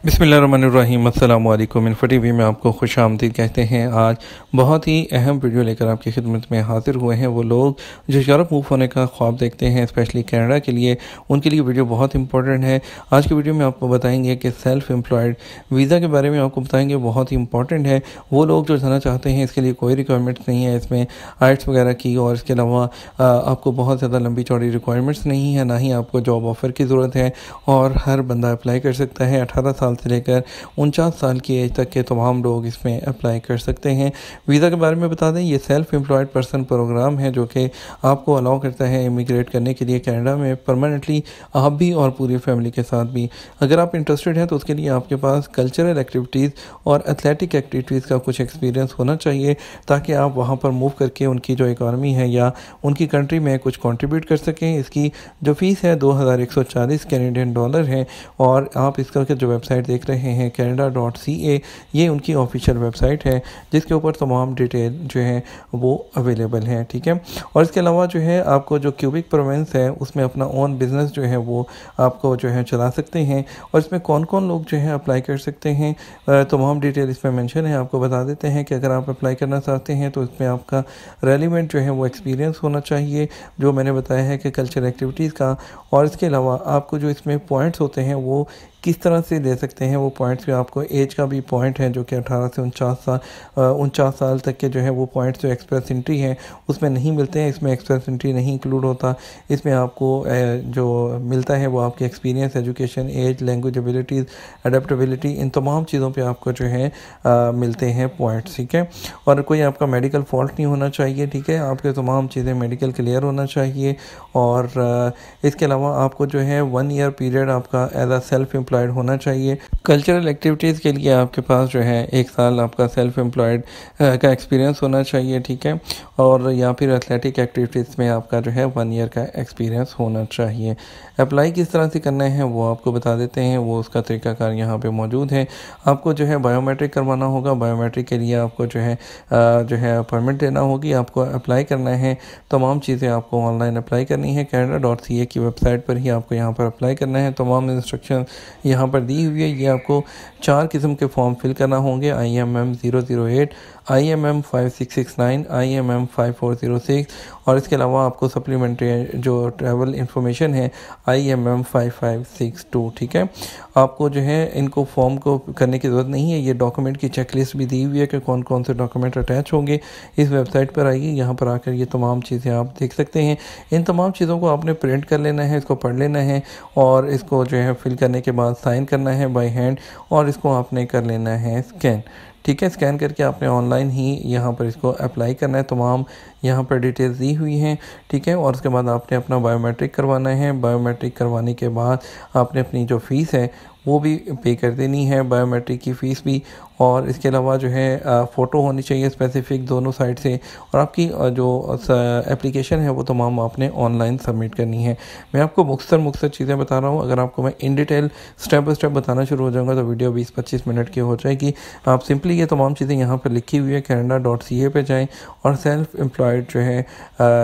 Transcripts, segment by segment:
बिस्मिल्लाहिर्रहमानिर्रहीम अस्सलाम वालेकुम। इन्फो टीवी में आपको खुश आमदीद कहते हैं। आज बहुत ही अहम वीडियो लेकर आपकी खिदमत में हाजिर हुए हैं। वो लोग जो यूरोप मूव होने का ख्वाब देखते हैं, स्पेशली कनाडा के लिए, उनके लिए वीडियो बहुत इंपॉर्टेंट है। आज की वीडियो में आपको बताएंगे कि सेल्फ़ एम्प्लॉयड वीज़ा के बारे में आपको बताएंगे, बहुत ही इंपॉर्टेंट है। वो लोग जो जाना चाहते हैं, इसके लिए कोई रिक्वायरमेंट्स नहीं है इसमें आइट्स वगैरह की, और इसके अलावा आपको बहुत ज़्यादा लंबी चौड़ी रिक्वायरमेंट्स नहीं है, ना ही आपको जॉब ऑफ़र की ज़रूरत है, और हर बंदा अप्लाई कर सकता है। 18 साल से लेकर 49 साल की एज तक के तमाम लोग इसमें अप्लाई कर सकते हैं। वीज़ा के बारे में बता दें, ये सेल्फ एम्प्लॉयड पर्सन प्रोग्राम है जो कि आपको अलाउ करता है इमिग्रेट करने के लिए कनाडा में परमानेंटली, आप भी और पूरी फैमिली के साथ भी। अगर आप इंटरेस्टेड हैं तो उसके लिए आपके पास कल्चरल एक्टिविटीज़ और एथलेटिक एक्टिविटीज़ का कुछ एक्सपीरियंस होना चाहिए, ताकि आप वहाँ पर मूव करके उनकी जो इकॉनमी है या उनकी कंट्री में कुछ कंट्रीब्यूट कर सकें। इसकी जो फ़ीस है 2140 कैनेडियन डॉलर है, और आप इसका जो वेबसाइट देख रहे हैं canada.ca, ये उनकी ऑफिशियल वेबसाइट है जिसके ऊपर तमाम डिटेल जो है वो अवेलेबल है। ठीक है, और इसके अलावा जो है आपको जो क्यूबिक प्रोविंस है उसमें अपना ओन बिज़नेस जो है वो आपको जो है चला सकते हैं, और इसमें कौन कौन लोग जो है अप्लाई कर सकते हैं तमाम डिटेल इसमें मेंशन है। आपको बता देते हैं कि अगर आप अप्लाई करना चाहते हैं तो इसमें आपका रेलिवेंट जो है वो एक्सपीरियंस होना चाहिए, जो मैंने बताया है कि कल्चर एक्टिविटीज़ का, और इसके अलावा आपको जो इसमें पॉइंट्स होते हैं वो किस तरह से दे सकते हैं। वो पॉइंट्स भी आपको एज का भी पॉइंट है जो कि 18 से 49 साल तक के जो है वो पॉइंट्स जो एक्सप्रेस एंट्री हैं उसमें नहीं मिलते हैं। इसमें एक्सप्रेस एंट्री नहीं इंक्लूड होता। इसमें आपको जो मिलता है वो आपके experience, education, age, language abilities, adaptability, इन तमाम चीज़ों पे आपको जो है मिलते हैं पॉइंट्स। ठीक है, और कोई आपका मेडिकल फॉल्ट नहीं होना चाहिए। ठीक है, आपके तमाम चीज़ें मेडिकल क्लियर होना चाहिए, और इसके अलावा आपको जो है 1 ईयर पीरियड आपका एज अ सेल्फ एम्प्लॉयड होना चाहिए। कल्चरल एक्टिविटीज़ के लिए आपके पास जो है 1 साल आपका सेल्फ एम्प्लॉयड का एक्सपीरियंस होना चाहिए। ठीक है, और या फिर एथलेटिक एक्टिविटीज़ में आपका जो है 1 ईयर का एक्सपीरियंस होना चाहिए। अप्लाई किस तरह से करना है वो आपको बता देते हैं, वो उसका तरीकाकार यहाँ पे मौजूद है। आपको जो है बायोमेट्रिक करवाना होगा। बायोमेट्रिक के लिए आपको जो है परमिट देना होगी, आपको अप्लाई करना है। तमाम चीज़ें आपको ऑनलाइन अप्लाई करनी है। canada.ca की वेबसाइट पर ही आपको यहाँ पर अप्लाई करना है। तमाम इंस्ट्रक्शन यहाँ पर दी हुई है। ये आपको 4 किस्म के फॉर्म फिल करना होंगे: IMM 008, IMM 5669, IMM 5406, और इसके अलावा आपको सप्लीमेंट्री जो ट्रैवल इंफॉर्मेशन है IMM 5562। ठीक है, आपको जो है इनको फॉर्म को करने की ज़रूरत नहीं है। ये डॉक्यूमेंट की चेकलिस्ट भी दी हुई है कि कौन कौन से डॉक्यूमेंट अटैच होंगे। इस वेबसाइट पर आइए, यहाँ पर आकर ये तमाम चीज़ें आप देख सकते हैं। इन तमाम चीज़ों को आपने प्रिंट कर लेना है, इसको पढ़ लेना है, और इसको जो है फिल करने के बाद साइन करना है बाय हैंड, और इसको आपने कर लेना है स्कैन। ठीक है, स्कैन करके आपने ऑनलाइन ही यहाँ पर इसको अप्लाई करना है। तमाम यहाँ पर डिटेल्स दी हुई हैं। ठीक है, और उसके बाद आपने अपना बायोमेट्रिक करवाना है। बायोमेट्रिक करवाने के बाद आपने अपनी जो फ़ीस है वो भी पे कर देनी है, बायोमेट्रिक की फ़ीस भी, और इसके अलावा जो है फ़ोटो होनी चाहिए स्पेसिफिक दोनों साइड से, और आपकी जो एप्लीकेशन है वो तमाम आपने ऑनलाइन सबमिट करनी है। मैं आपको मुख्तसर चीज़ें बता रहा हूँ। अगर आपको मैं in detail step by step बताना शुरू हो जाऊँगा तो वीडियो 20-25 मिनट की हो जाएगी। आप सिंपली ये तमाम चीज़ें यहाँ पर लिखी हुई है canada.ca पे जाएँ, और सेल्फ एम्प्लॉयड जो है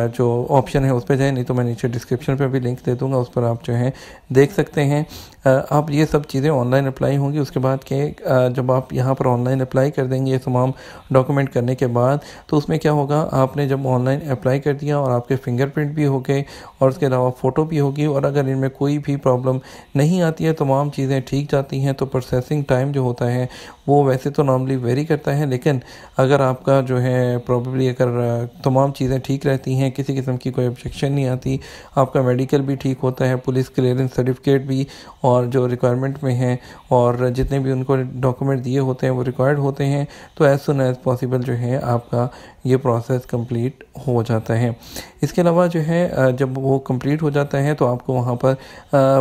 जो ऑप्शन है उस पर जाएँ, नहीं तो मैं नीचे डिस्क्रिप्शन पर भी लिंक दे दूँगा, उस पर आप जो है देख सकते हैं। आप ये सब चीज़ें ऑनलाइन अप्लाई होंगी। उसके बाद के जब आप यहाँ पर ऑनलाइन अप्लाई कर देंगे ये तमाम डॉक्यूमेंट करने के बाद, तो उसमें क्या होगा, आपने जब ऑनलाइन अप्लाई कर दिया और आपके फिंगरप्रिंट भी हो गए, और उसके अलावा फ़ोटो भी होगी, और अगर इनमें कोई भी प्रॉब्लम नहीं आती है, तमाम चीज़ें ठीक जाती हैं, तो प्रोसेसिंग टाइम जो होता है वो वैसे तो नॉर्मली वेरी करता है, लेकिन अगर आपका जो है प्रॉबेबली अगर तमाम चीज़ें ठीक रहती हैं, किसी किस्म की कोई ऑब्जेक्शन नहीं आती, आपका मेडिकल भी ठीक होता है, पुलिस क्लियरेंस सर्टिफिकेट भी और जो रिक्वायरमेंट में है, और जितने भी उनको डॉक्यूमेंट दिए होते हैं वो रिक्वायर्ड होते हैं, तो एज़ सुन एज़ पॉसिबल जो है आपका ये प्रोसेस कंप्लीट हो जाता है। इसके अलावा जो है जब वो कंप्लीट हो जाता है तो आपको वहाँ पर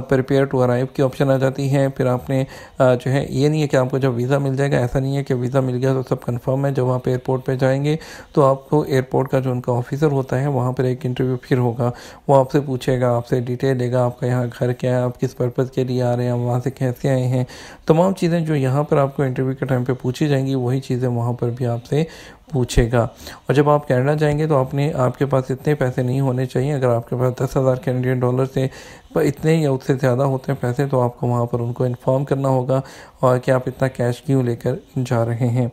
प्रिपेयर टू अराइव की ऑप्शन आ जाती है। फिर आपने जो है, ये नहीं है कि आपको जब वीज़ा मिल जाएगा, ऐसा नहीं है कि वीज़ा मिल गया तो सब कंफर्म है। जब आप एयरपोर्ट पे जाएंगे तो आपको एयरपोर्ट का जो उनका ऑफिसर होता है वहाँ पर एक इंटरव्यू फिर होगा। वो आपसे पूछेगा, आपसे डिटेल लेगा, आपका यहाँ घर क्या है, आप किस पर्पज़ के लिए आ रहे हैं, वहाँ से कैसे आए हैं, तमाम चीज़ें जो यहाँ पर आपको इंटरव्यू के टाइम पे पूछी जाएंगी वही चीज़ें वहाँ पर भी आपसे पूछेगा। और जब आप कनाडा जाएंगे तो आपके पास इतने पैसे नहीं होने चाहिए। अगर आपके पास 10,000 कैनेडियन डॉलर से पर इतने या उससे ज़्यादा होते हैं पैसे, तो आपको वहाँ पर उनको इन्फॉर्म करना होगा और कि आप इतना कैश क्यों लेकर जा रहे हैं।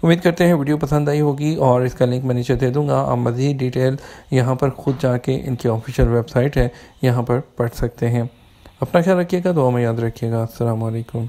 उम्मीद करते हैं वीडियो पसंद आई होगी और इसका लिंक मैं नीचे दे दूँगा। आप मज़ीद डिटेल यहाँ पर खुद जाके इनकी ऑफिशियल वेबसाइट है, यहाँ पर पढ़ सकते हैं। अपना ख्याल रखिएगा, दुआ में याद रखिएगा। अस्सलाम वालेकुम।